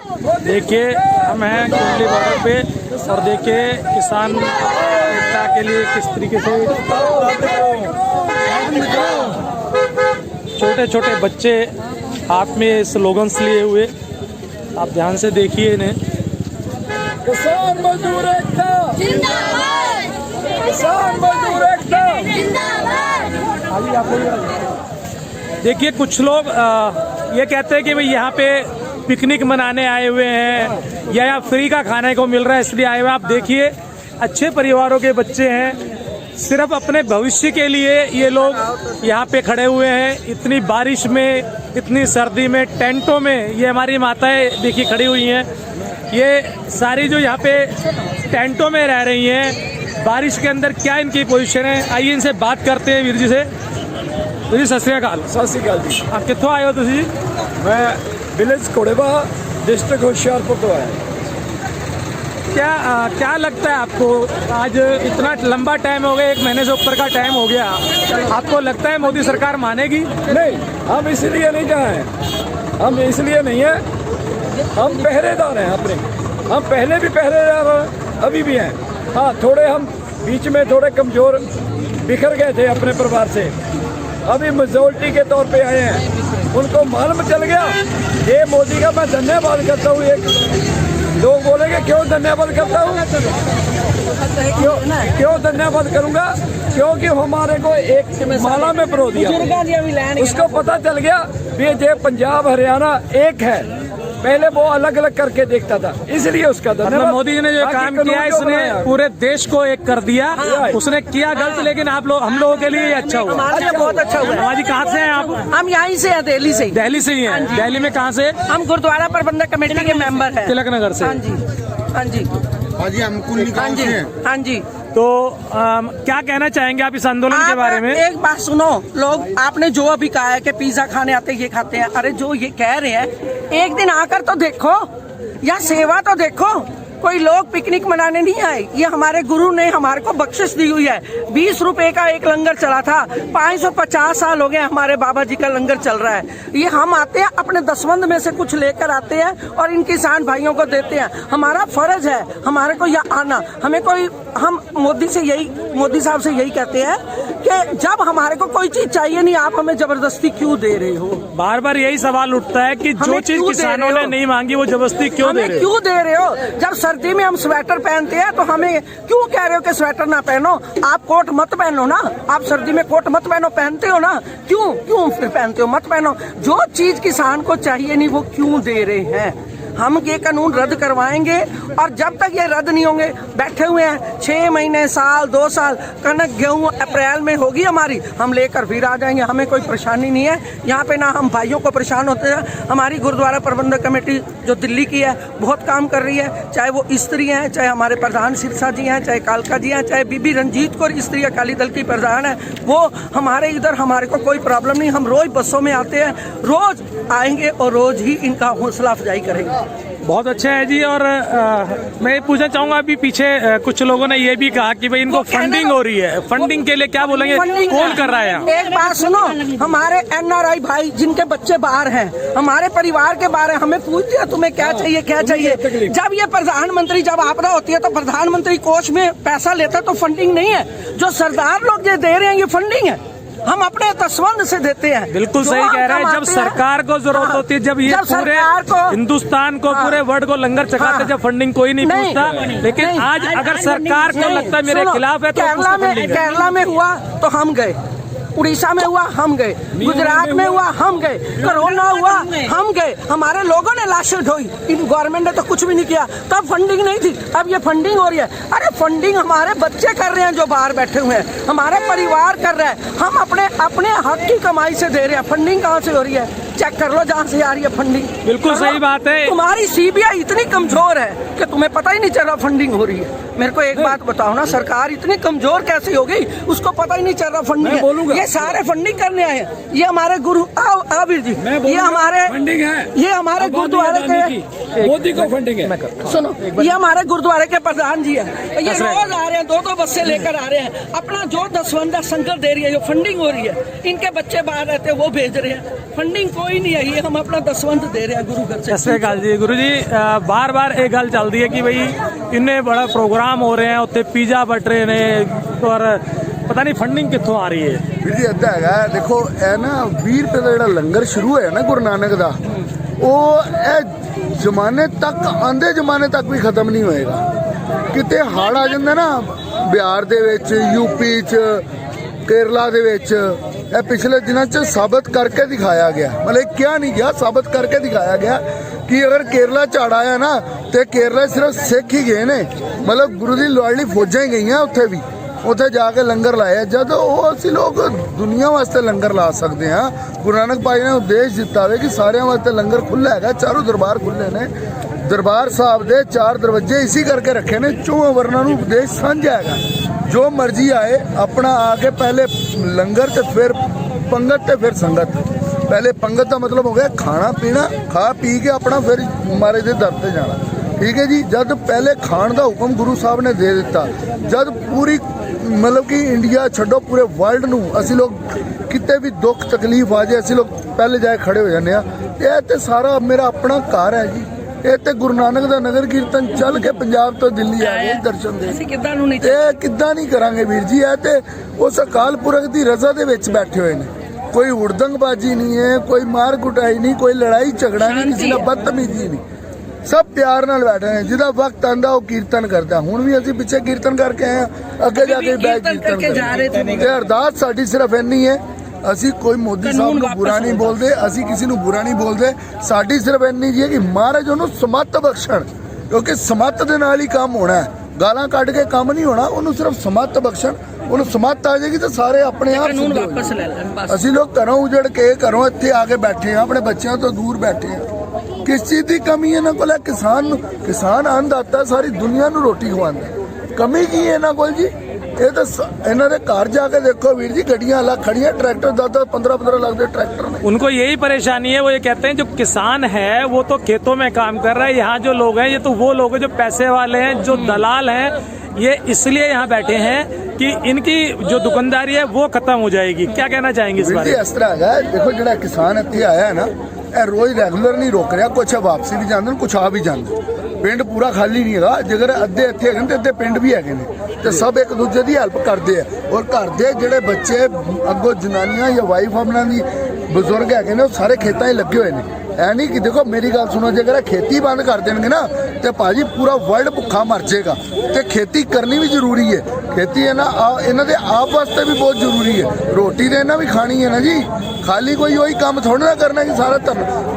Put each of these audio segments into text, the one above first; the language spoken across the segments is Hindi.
देखिए हम हैं कुंडली बॉर्डर पे और देखिए किसान एकता के लिए किस तरीके से छोटे छोटे बच्चे हाथ में स्लोगन्स लिए हुए, आप ध्यान से देखिए इन्हें। किसान मजदूर एकता जिंदाबाद, किसान मजदूर एकता जिंदाबाद। देखिए कुछ लोग ये कहते हैं कि भाई यहाँ पे पिकनिक मनाने आए हुए हैं या यहाँ फ्री का खाने को मिल रहा है इसलिए आए हुए। आप देखिए अच्छे परिवारों के बच्चे हैं, सिर्फ अपने भविष्य के लिए ये लोग यहाँ पे खड़े हुए हैं। इतनी बारिश में, इतनी सर्दी में, टेंटों में ये हमारी माताएं देखिए खड़ी हुई हैं। ये सारी जो यहाँ पे टेंटों में रह रही हैं, बारिश के अंदर क्या इनकी पोजीशन है, आइए इनसे बात करते हैं। वीर जी से, वीर जी सत श्री अकाल। सत श्री अकाल जी। आप कितों आए हो तुसी? मैं विलेज कोड़ेबा डिस्ट्रिक्ट होशियारपुर तो है। क्या लगता है आपको, आज इतना लंबा टाइम हो गया, 1 महीने से ऊपर का टाइम हो गया, आपको लगता है मोदी सरकार मानेगी? नहीं, हम इसलिए नहीं जाए, हम इसलिए नहीं है, हम पहरेदार हैं अपने। हम पहले भी पहरेदार हैं, अभी भी हैं। हाँ, थोड़े हम बीच में थोड़े कमजोर बिखर गए थे अपने परिवार से, अभी मेजोरिटी के तौर पे आए हैं। उनको मालूम चल गया। ये मोदी का मैं धन्यवाद करता हूँ। एक लोग बोलेंगे क्यों धन्यवाद करता हूँ, क्यों धन्यवाद करूँगा, क्योंकि हमारे को एक माला में परो दिया। उसको पता चल गया ये पंजाब हरियाणा एक है, पहले वो अलग अलग करके देखता था, इसलिए उसका धन्यवाद। मोदी जी ने जो काम किया है इसने पूरे देश को एक कर दिया। उसने किया गलत, लेकिन आप लोग, हम लोगों के लिए अच्छा हुआ। हमारे लिए बहुत अच्छा हुआ। हमारी कहाँ से हैं आप? हम यहीं से हैं, दिल्ली से। दिल्ली से ही हैं। दिल्ली में कहाँ से? हम गुरुद्वारा प्रबंधक कमेटी के मेंबर हैं, तिलक नगर से। हाँ जी, हाँ जी, हाँ जी, हम कुंडली गांव से हैं। हाँ जी। तो क्या कहना चाहेंगे आप इस आंदोलन के बारे में? एक बात सुनो, लोग आपने जो अभी कहा है कि पिज्जा खाने आते ये खाते हैं, अरे जो ये कह रहे हैं एक दिन आकर तो देखो या सेवा तो देखो। कोई लोग पिकनिक मनाने नहीं आए, ये हमारे गुरु ने हमारे को बख्शिश दी हुई है। 20 रुपए का एक लंगर चला था, 550 साल हो गए हमारे बाबा जी का लंगर चल रहा है। ये हम आते हैं अपने दसवंध में से कुछ लेकर आते हैं और इन किसान भाइयों को देते हैं। हमारा फर्ज है हमारे को यह आना। हमें कोई, हम मोदी साहब से यही कहते हैं कि जब हमारे को कोई चीज चाहिए नहीं, आप हमें जबरदस्ती क्यों दे रहे हो? बार बार यही सवाल उठता है कि जो चीज किसानों ने नहीं मांगी वो जबरदस्ती क्यों दे रहे हो? जब सर्दी में हम स्वेटर पहनते हैं तो हमें क्यों कह रहे हो कि स्वेटर ना पहनो? आप कोट मत पहनो ना, आप सर्दी में कोट मत पहनो, पहनते हो ना, क्यों फिर पहनते हो? मत पहनो। जो चीज किसान को चाहिए नहीं वो क्यों दे रहे हैं? हम ये कानून रद्द करवाएंगे और जब तक ये रद्द नहीं होंगे, बैठे हुए हैं 6 महीने, साल, 2 साल, कनक गेहूं अप्रैल में होगी हमारी, हम लेकर फिर आ जाएंगे। हमें कोई परेशानी नहीं है यहाँ पे, ना हम भाइयों को परेशान होते हैं। हमारी गुरुद्वारा प्रबंधक कमेटी जो दिल्ली की है बहुत काम कर रही है, चाहे वो स्त्री हैं, चाहे हमारे प्रधान सिरसा जी हैं, चाहे कालका जी हैं, चाहे बीबी रंजीत कौर स्त्री अकाली दल की प्रधान है, वो हमारे इधर, हमारे को कोई प्रॉब्लम नहीं। हम रोज बसों में आते हैं, रोज आएंगे और रोज ही इनका हौसला अफजाई करेंगे। बहुत अच्छा है जी। और मैं पूछना चाहूंगा, अभी पीछे कुछ लोगों ने ये भी कहा कि भाई इनको फंडिंग हो रही है, फंडिंग के लिए क्या बोलेंगे, कौन कर रहा है? एक बात सुनो, हमारे NRI भाई जिनके बच्चे बाहर हैं, हमारे परिवार के बारे हमें पूछते हैं तुम्हें क्या चाहिए, क्या चाहिए। जब ये प्रधानमंत्री, जब आपदा होती है तो प्रधानमंत्री कोष में पैसा लेता है, तो फंडिंग नहीं है। जो सरदार लोग ये दे रहे हैं ये फंडिंग है, हम अपने तस्वंद से देते हैं। बिल्कुल सही कह रहे हैं। जब सरकार को जरूरत होती है, जब ये पूरे हिंदुस्तान को, पूरे वर्ल्ड को लंगर चखाते, जब फंडिंग कोई नहीं पूछता। लेकिन आज अगर सरकार को लगता है मेरे खिलाफ है तो केरला में हुआ तो हम गए, उड़ीसा में हुआ हम गए, गुजरात में हुआ हम गए, कोरोना हुआ हम गए, हमारे लोगों ने लाशें ढोई। इन गवर्नमेंट ने तो कुछ भी नहीं किया, तब फंडिंग नहीं थी, अब ये फंडिंग हो रही है। अरे फंडिंग हमारे बच्चे कर रहे हैं जो बाहर बैठे हुए हैं, हमारे परिवार कर रहे हैं, हम अपने हक की कमाई से दे रहे हैं। फंडिंग कहाँ से हो रही है? चेक कर लो जहाँ से आ रही है फंडिंग। बिल्कुल सही बात है। तुम्हारी CBI इतनी कमजोर है कि तुम्हें पता ही नहीं चल रहा फंडिंग हो रही है। मेरे को एक बात बताओ ना, सरकार इतनी कमजोर कैसे हो गई, उसको पता ही नहीं चल रहा फंडिंग है। ये सारे फंडिंग करने आए हैं। ये हमारे गुरु आबिर जी, ये हमारे फंडिंग है, ये हमारे गुरुद्वारे के मोदी को फंडिंग है। सुनो, ये हमारे गुरुद्वारे के प्रधान जी है, ये रोज आ रहे हैं, 2-2 बसें लेकर आ रहे हैं, अपना जो दसवंधा संकल्प दे रही है, जो फंडिंग हो रही है, इनके बच्चे बाहर रहते हैं वो भेज रहे हैं। फंडिंग कोई नहीं आई है, हम अपना दसवंत दे रहे हैं गुरु घर से। सत श्री अकाल जी गुरु जी, बार बार ये गल चलती है कि बई इन्ने बड़ा प्रोग्राम हो रहे हैं, उत्ते पिज़्ज़ा बट रहे ने और पता नहीं फंडिंग कितों आ रही है। ਵੀਰ ਜੀ ਏਦਾਂ ਹੈਗਾ, ਦੇਖੋ ਇਹ ਨਾ 20 ਰੁਪਏ ਦਾ ਜਿਹੜਾ ਲੰਗਰ ਸ਼ੁਰੂ ਹੋਇਆ ਨਾ ਗੁਰੂ ਨਾਨਕ ਦਾ, ਉਹ ਇਹ ਜ਼ਮਾਨੇ ਤੱਕ ਆਂਦੇ ਜ਼ਮਾਨੇ ਤੱਕ ਵੀ ਖਤਮ ਨਹੀਂ ਹੋਏਗਾ। ਕਿਤੇ ਹੜ੍ਹ ਆ ਜਾਂਦਾ ਨਾ ਬਿਹਾਰ ਦੇ ਵਿੱਚ, ਯੂਪੀ 'ਚ, ਕੇਰਲਾ ਦੇ ਵਿੱਚ, ਇਹ ਪਿਛਲੇ ਦਿਨਾਂ 'ਚ ਸਾਬਤ ਕਰਕੇ ਦਿਖਾਇਆ ਗਿਆ, ਮਤਲਬ ਕਿਹਾ ਨਹੀਂ ਗਿਆ, ਸਾਬਤ ਕਰਕੇ ਦਿਖਾਇਆ ਗਿਆ ਕਿ ਅਗਰ ਕੇਰਲਾ ਝੜ ਆਇਆ ਨਾ ਤੇ ਕੇਰਲਾ ਸਿਰਫ ਸਿੱਖ ਹੀ ਗਏ ਨੇ, ਮਤਲਬ ਗੁਰੂ ਦੀ ਲਾਡਲੀ ਫੌਜਾਂ ਹੀ ਗਈਆਂ ਉੱਥੇ ਵੀ, ਉੱਥੇ ਜਾ ਕੇ ਲੰਗਰ ਲਾਇਆ। ਜਦ ਉਹ ਅਸੀਂ ਲੋਕ ਦੁਨੀਆ ਵਾਸਤੇ ਲੰਗਰ ਲਾ ਸਕਦੇ ਹਾਂ, ਗੁਰੂ ਨਾਨਕ ਭਾਈ ਨੇ ਉਦੇਸ਼ ਦਿੱਤਾ ਹੋਵੇ ਕਿ ਸਾਰਿਆਂ ਵਾਸਤੇ ਲੰਗਰ ਖੁੱਲ੍ਹਾ ਹੈਗਾ, ਚਾਰੋਂ ਦਰਬਾਰ ਖੁੱਲ੍ਹੇ ਨੇ, ਦਰਬਾਰ ਸਾਹਿਬ ਦੇ 4 ਦਰਵਾਜ਼ੇ ਇਸੀ ਕਰਕੇ ਰੱਖੇ ਨੇ, ਚੌਹਾਂ ਵਰਨਾਂ ਨੂੰ ਉਪਦੇਸ਼ ਸਾਂਝਾ ਹੈਗਾ, ਜੋ ਮਰਜ਼ੀ ਆਏ ਆਪਣਾ ਆ ਕੇ ਪਹਿਲੇ ਲੰਗਰ ਤੇ ਫਿਰ ਪੰਗਤ ਤੇ ਫਿਰ ਸੰਗਤ। ਪਹਿਲੇ ਪੰਗਤ ਦਾ ਮਤਲਬ ਹੋ ਗਿਆ ਖਾਣਾ ਪੀਣਾ, ਖਾ ਪੀ ਕੇ ਆਪਣਾ ਫਿਰ ਮਹਾਰਾਜ ਦੇ ਦਰ ਤੇ ਜਾਣਾ, ਠੀਕ ਹੈ ਜੀ। ਜਦ ਪਹਿਲੇ ਖਾਣ ਦਾ ਹੁਕਮ ਗੁਰੂ ਸਾਹਿਬ ਨੇ ਦੇ ਦਿੱਤਾ, ਜਦ ਪੂਰੀ ਮਤਲਬ ਕਿ ਇੰਡੀਆ ਛੱਡੋ ਪੂਰੇ ਵਰਲਡ ਨੂੰ ਅਸੀਂ ਲੋਕ ਕਿਤੇ ਵੀ ਦੁੱਖ ਤਕਲੀਫ ਆ ਜਾਏ ਅਸੀਂ ਲੋਕ ਪਹਿਲੇ ਜਾ ਕੇ ਖੜੇ ਹੋ ਜਾਂਦੇ ਆ। ਇਹ ਤੇ ਸਾਰਾ ਮੇਰਾ ਆਪਣਾ ਘਰ ਹੈ ਜੀ, ਇਹ ਤੇ ਗੁਰੂ ਨਾਨਕ ਦਾ ਨਗਰ ਕੀਰਤਨ ਚੱਲ ਕੇ ਪੰਜਾਬ ਤੋਂ ਦਿੱਲੀ ਆ ਗਏ ਦਰਸ਼ਨ ਦੇ। ਅਸੀਂ ਕਿੱਦਾਂ ਨੂੰ ਨਹੀਂ ਇਹ ਕਿੱਦਾਂ ਨਹੀਂ ਕਰਾਂਗੇ ਵੀਰ ਜੀ, ਇਹ ਤੇ ਉਸ ਅਕਾਲ ਪੁਰਖ ਦੀ ਰਜ਼ਾ ਦੇ ਵਿੱਚ ਬੈਠੇ ਹੋਏ ਨੇ। ਕੋਈ ਹੁੜਦੰਗਬਾਜ਼ੀ ਨਹੀਂ ਹੈ, ਕੋਈ ਮਾਰ ਕੁਟਾਈ ਨਹੀਂ, ਕੋਈ ਲੜਾਈ ਝਗੜਾ ਨਹੀਂ, ਕਿਸੇ ਨਾਲ ਬਦਤਮੀਜ਼ੀ ਨਹੀਂ, ਸਭ ਪਿਆਰ ਨਾਲ ਬੈਠੇ ਨੇ। ਜਿਹਦਾ ਵਕਤ ਆਂਦਾ ਉਹ ਕੀਰਤਨ ਕਰਦਾ। ਹੁਣ ਵੀ ਅਸੀਂ ਪਿੱਛੇ ਕੀਰਤਨ ਕਰਕੇ ਆਏ ਆ, ਅੱਗੇ ਜਾ ਕੇ ਬੈਠ ਕੀਰਤਨ ਕਰਾਂਗੇ। ਤੇ ਅਰਦਾਸ ਸਾਡੀ ਸਿਰਫ ਇੰਨੀ ਹੈ, ਅਸੀਂ ਕੋਈ ਮੋਦੀ ਸਾਹਿਬ ਨੂੰ ਬੁਰਾ ਨਹੀਂ ਬੋਲਦੇ, ਅਸੀਂ ਕਿਸੇ ਨੂੰ ਬੁਰਾ ਨਹੀਂ ਬੋਲਦੇ, ਸਾਡੀ ਸਿਰਫ ਇੰਨੀ ਜੀ ਹੈ ਕਿ ਮਹਾਰਾਜ ਉਹਨੂੰ ਸਮੱਤ ਬਖਸ਼ਣ, ਕਿਉਂਕਿ ਸਮੱਤ ਦੇ ਨਾਲ ਹੀ ਕੰਮ ਹੋਣਾ ਹੈ, ਗਾਲਾਂ ਕੱਢ ਕੇ ਕੰਮ ਨਹੀਂ ਹੋਣਾ। ਉਹਨੂੰ ਸਿਰਫ ਸਮੱਤ ਬਖਸ਼ਣ, ਉਹਨੂੰ ਸਮੱਤ ਆ ਜਾਏਗੀ ਤਾਂ ਸਾਰੇ ਆਪਣੇ ਆਪ ਸਿੱਧ ਹੋ ਵਾਪਸ ਲੈ ਲੈਣ ਬਸ। ਅਸੀਂ ਲੋਕ ਘਰੋਂ ਉਜੜ ਕੇ ਘਰੋਂ ਇੱਥੇ ਆ ਕੇ ਬੈਠੇ ਆ, ਆਪਣੇ ਬੱਚਿਆਂ ਤੋਂ ਦੂਰ ਬੈਠੇ ਆ। ਕਿਸ ਚੀਜ਼ ਦੀ ਕਮੀ ਇਹਨਾਂ ਕੋਲ ਹੈ? ਕਿਸਾਨ ਅੰਨਦਾਤਾ ਸਾਰੀ ਦੁਨੀਆ ਨੂੰ ਰੋਟੀ ਖਵਾਉਂਦਾ, ਕਮੀ ਕੀ ਹੈ ਇਹਨਾਂ ਕੋਲ ਜੀ? ਇਹ ਤਾਂ ਇਹਨਾਂ ਦੇ ਘਰ ਜਾ ਕੇ ਦੇਖੋ ਵੀਰ ਜੀ, ਗੱਡੀਆਂ अलग खड़ियां, ट्रैक्टर 10-10 15-15 लाख के ट्रैक्टर ने। उनको यही परेशानी है, वो ये कहते हैं जो किसान है वो तो खेतों में काम कर रहा है, यहाँ जो लोग हैं ये तो वो लोग हैं जो पैसे वाले हैं, जो दलाल हैं, ये इसलिए यहाँ बैठे हैं कि इनकी जो दुकानदारी है वो खत्म हो जाएगी। क्या कहना चाहेंगे इस बारे में? इस तरह है, देखो जो किसान इतने आया है ना, रोज रेगुलर नहीं रोक रहा, कुछ वापसी भी जाते कुछ आ भी जाते, पिंड पूरा खाली नहीं है। जेकर अद्धे इतने है अद्धे पिंड भी है, तो सब एक दूजे की हेल्प करते हैं। और घर के जोड़े बच्चे अगों जनानियां या वाइफ अपना बजुर्ग है वो सारे खेतों लगे हुए हैं। ऐ नहीं कि देखो मेरी गल सुनो, जेकर खेती बंद कर देंगे ना तो भाजी पूरा वर्ल्ड भुखा मर जाएगा। तो खेती करनी भी जरूरी है, खेती है ना इन्हों के आप वास्ते भी बहुत जरूरी है, रोटी तो इन्हें भी खानी है ना जी। खाली कोई वही काम थोड़ा ना करना कि सारा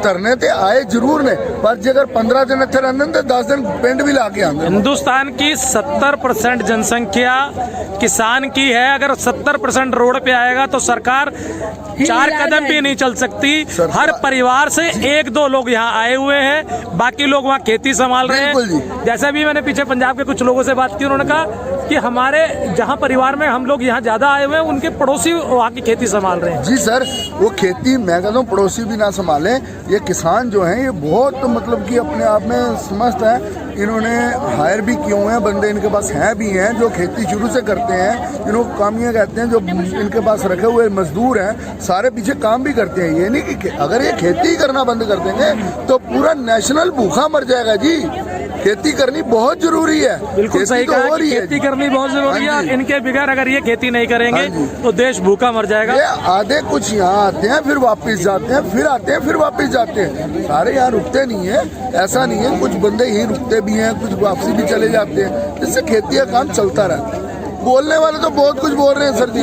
धरने ते आए जरूर ने, पर जेकर 15 दिन इतने रहते तो 10 दिन पिंड भी ला के आते। हिंदुस्तान की 70% जनसंख्या किसान की है, अगर 70% रोड पे आएगा तो सरकार 4 कदम भी नहीं चल सकती। हर परिवार से 1-2 लोग यहाँ आए हुए हैं, बाकी लोग वहाँ खेती संभाल रहे हैं। जैसा भी मैंने पीछे पंजाब के कुछ लोगों से बात की, उन्होंने कहा कि हमारे जहाँ परिवार में हम लोग यहाँ ज्यादा आए हुए हैं, उनके पड़ोसी वहाँ की खेती संभाल रहे हैं। जी सर, वो खेती मैं कहता हूँ पड़ोसी भी ना संभालें, ये किसान जो हैं ये बहुत मतलब कि अपने आप में समस्त है। इन्होंने हायर भी किए हुए हैं बंदे, इनके पास हैं भी हैं जो खेती शुरू से करते हैं, जिनको कामियाँ कहते हैं, जो इनके पास रखे हुए मजदूर हैं, सारे पीछे काम भी करते हैं। ये नहीं कि अगर ये खेती करना बंद कर देंगे तो पूरा नेशनल भूखा मर जाएगा जी। खेती करनी बहुत जरूरी है, बिल्कुल सही कहा कि खेती करनी बहुत जरूरी है। इनके बगैर अगर ये खेती नहीं करेंगे तो देश भूखा मर जाएगा। ये आधे कुछ यहाँ आते हैं फिर वापस जाते हैं, फिर आते हैं फिर वापस जाते हैं, सारे यहाँ रुकते नहीं है। ऐसा नहीं है, कुछ बंदे यहीं रुकते भी हैं, कुछ वापसी भी चले जाते हैं, जिससे खेती का काम चलता रहता है। बोलने वाले तो बहुत कुछ बोल रहे हैं सर जी,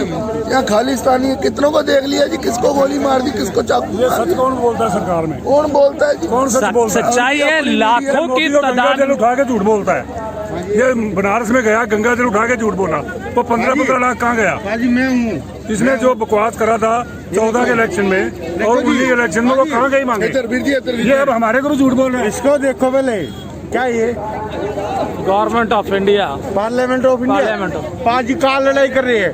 यहाँ खालिस्तानी है, कितनों को देख लिया जी, किसको गोली मार दी, किसको चाकू। ये सच कौन बोलता है सरकार में? कौन बोलता है जी? कौन सच बोलता है? सच्चाई है, लाखों की तादाद जल उठा के झूठ बोलता है। ये बनारस में गया, गंगा जल उठा के झूठ बोला, वो 15-15 लाख कहाँ गया? हाजी मैं हूँ, इसने जो बकवास करा था 14 के इलेक्शन में और 19 इलेक्शन में, वो कहाँ गई मांगे? ये अब हमारे को झूठ बोल रहे हैं। इसको देखो पहले, क्या ये government of India, parliament of India 5 कहाँ लड़ाई कर रही है?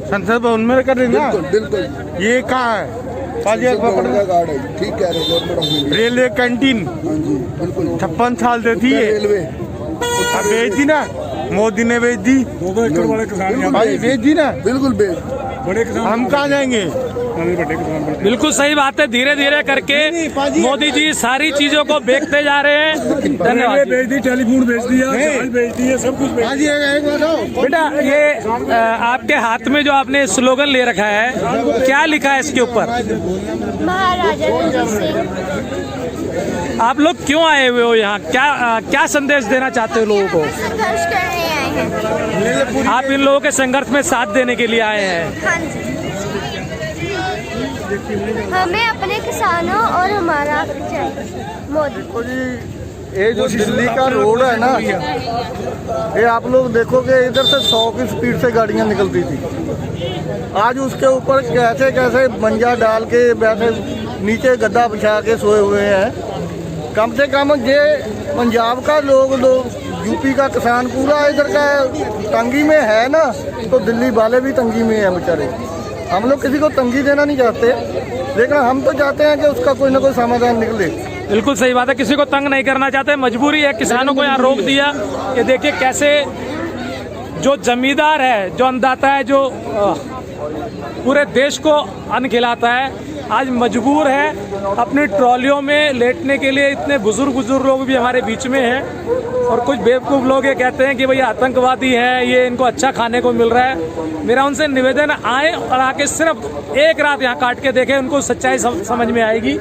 संसद भवन में कर रही है ना। बिल्कुल। ये कहाँ है? का गार्ड है, ठीक कह रहे हो, government of India. Railway canteen बिल्कुल 56 साल से थी, ये रेलवे अब बेच दी ना, मोदी ने बेच दी। 2-2 एकड़ वाले किसान यहाँ भाई बेच दी ना, बिल्कुल बेच। बड़े किसान हम कहाँ जाएंगे? बिल्कुल सही बात है। धीरे धीरे करके मोदी जी सारी चीजों को बेचते जा रहे हैं। धन्यवाद। बेच दी, टेलीफोन बेच दिया, जहाज बेच दिए, सब कुछ बेच दिया। बेटा ये आपके हाथ में जो आपने स्लोगन ले रखा है, क्या लिखा है इसके ऊपर? महाराजा रणजीत सिंह। आप लोग क्यों आए हुए हो यहाँ? क्या संदेश देना चाहते हो लोगों को? संघर्ष करने आए हैं। आप इन लोगों के संघर्ष में साथ देने के लिए आए हैं। हाँ जी, हमें अपने किसानों और हमारा चाहिए मोदी। देखो जी, ये जो दिल्ली का रोड है ना, ये आप लोग देखोगे इधर से 100 की स्पीड से गाड़ियां निकलती थी। आज उसके ऊपर कैसे कैसे मंजा डाल के बैठे, नीचे गद्दा बिछा के सोए हुए हैं। कम से कम ये पंजाब का लोग यूपी का किसान पूरा इधर का तंगी में है ना, तो दिल्ली वाले भी तंगी में है बेचारे। हम लोग किसी को तंगी देना नहीं चाहते, लेकिन हम तो चाहते हैं कि उसका कोई ना कोई समाधान निकले। बिल्कुल सही बात है, किसी को तंग नहीं करना चाहते, मजबूरी है। किसानों को यहाँ रोक दिया। ये देखिए कैसे जो जमींदार है, जो अन्नदाता है, जो पूरे देश को अन्न खिलाता है, आज मजबूर है अपनी ट्रॉलियों में लेटने के लिए। इतने बुजुर्ग लोग भी हमारे बीच में हैं और कुछ बेवकूफ़ लोग ये कहते हैं कि भैया आतंकवादी हैं, ये इनको अच्छा खाने को मिल रहा है। मेरा उनसे निवेदन, आए और आके सिर्फ एक रात यहाँ काट के देखें, उनको सच्चाई समझ में आएगी।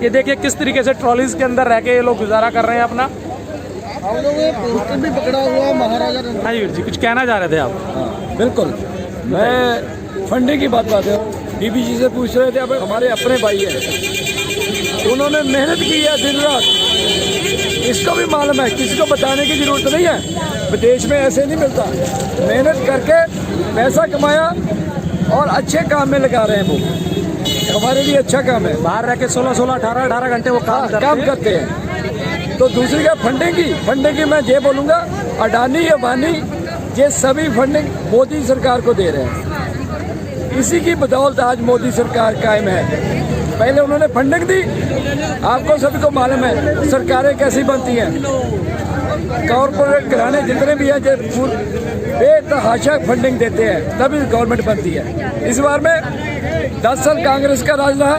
ये देखिए किस तरीके से ट्रॉलीज के अंदर रह के ये लोग गुजारा कर रहे हैं अपना। हम लोग ये पोस्टर भी पकड़ा हुआ महाराजा। हाँ जी वीर जी, कुछ कहना चाह रहे थे आप? बिल्कुल, मैं फंडिंग की बात करते हूँ। डीबीजी से पूछ रहे थे, अब हमारे अपने भाई हैं, उन्होंने मेहनत की है दिन रात, इसको भी मालूम है, किसी को बताने की जरूरत नहीं है। विदेश में ऐसे नहीं मिलता। मेहनत करके पैसा कमाया और अच्छे काम में लगा रहे हैं वो। हमारे लिए अच्छा काम है। बाहर रह के 16-16, 18-18 घंटे वो काम करते हैं। तो दूसरी का फंडिंग की मैं ये बोलूँगा, अडानी अंबानी ये सभी फंडिंग मोदी सरकार को दे रहे हैं। इसी की बदौलत आज मोदी सरकार कायम है। पहले उन्होंने फंडिंग दी, आपको सभी को मालूम है सरकारें कैसी बनती हैं। कॉरपोरेट घराने जितने भी हैं बेतहाशा फंडिंग देते हैं, तभी गवर्नमेंट बनती है। इस बार में 10 साल कांग्रेस का राज रहा,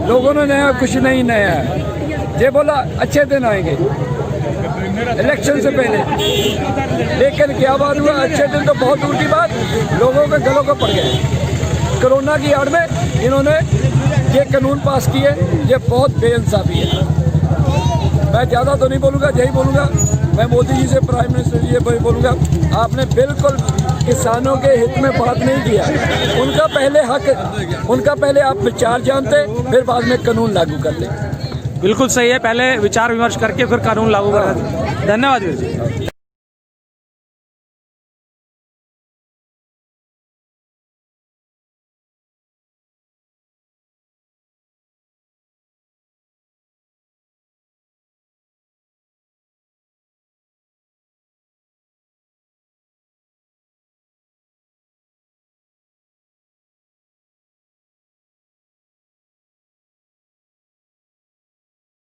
लोगों ने नया कुछ नहीं नया है। ये बोला अच्छे दिन आएंगे इलेक्शन से पहले, लेकिन क्या बात हुआ? अच्छे दिन तो बहुत दूर की बात, लोगों के गलों को पड़ गए। कोरोना की आड़ में इन्होंने ये कानून पास किए, ये बहुत बेइंसाफी है। मैं ज़्यादा तो नहीं बोलूँगा, यही बोलूँगा मैं मोदी जी से, प्राइम मिनिस्टर जी से बोलूँगा, आपने बिल्कुल किसानों के हित में बात नहीं किया। उनका पहले हक, उनका पहले आप विचार जानते, फिर बाद में कानून लागू करते। बिल्कुल सही है, पहले विचार विमर्श करके फिर कानून लागू करा। धन्यवाद वीर जी।